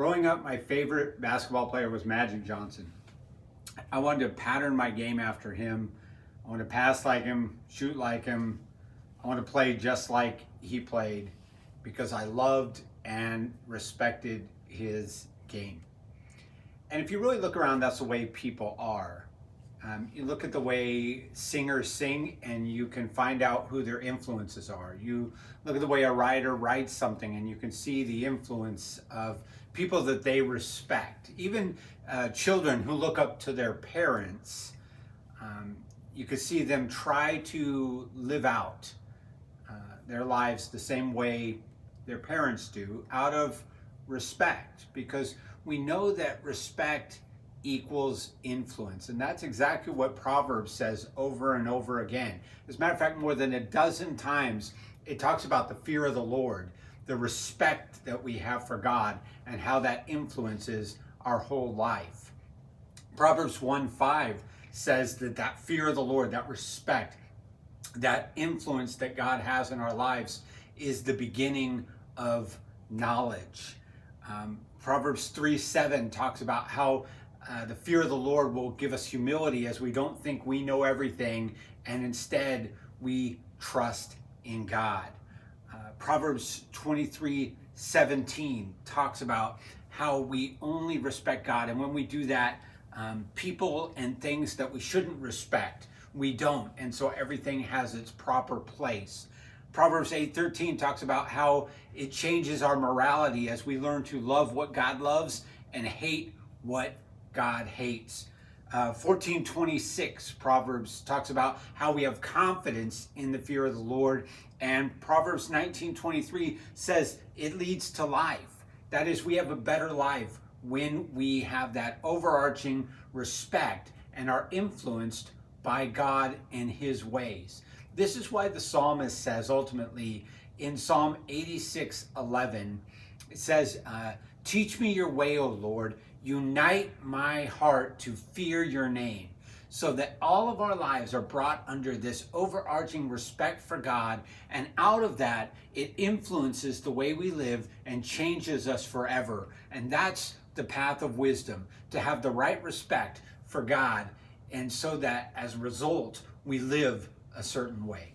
Growing up, my favorite basketball player was Magic Johnson. I wanted to pattern my game after him. I wanted to pass like him, shoot like him. I wanted to play just like he played because I loved and respected his game. And if you really look around, that's the way people are. You look at the way singers sing and you can find out who their influences are. You look at the way a writer writes something and you can see the influence of people that they respect. Even children who look up to their parents, you can see them try to live out their lives the same way their parents do, out of respect, because we know that respect equals influence. And that's exactly what Proverbs says over and over again. As a matter of fact, more than a dozen times, it talks about the fear of the Lord, the respect that we have for God, and how that influences our whole life. Proverbs 1:5 says that fear of the Lord, that respect, that influence that God has in our lives is the beginning of knowledge. Proverbs 3:7 talks about how the fear of the Lord will give us humility as we don't think we know everything, and instead we trust in God. Proverbs 23:17 talks about how we only respect God, and when we do that, people and things that we shouldn't respect, we don't, and so everything has its proper place. Proverbs 8:13 talks about how it changes our morality as we learn to love what God loves and hate what God hates. 14:26 Proverbs talks about how we have confidence in the fear of the Lord, and Proverbs 19:23 says it leads to life. That is, we have a better life when we have that overarching respect and are influenced by God and his ways. This is why the psalmist says ultimately in Psalm 86:11, it says, teach me your way, O Lord, unite my heart to fear your name, so that all of our lives are brought under this overarching respect for God, and out of that, it influences the way we live and changes us forever. And that's the path of wisdom, to have the right respect for God, and so that as a result, we live a certain way.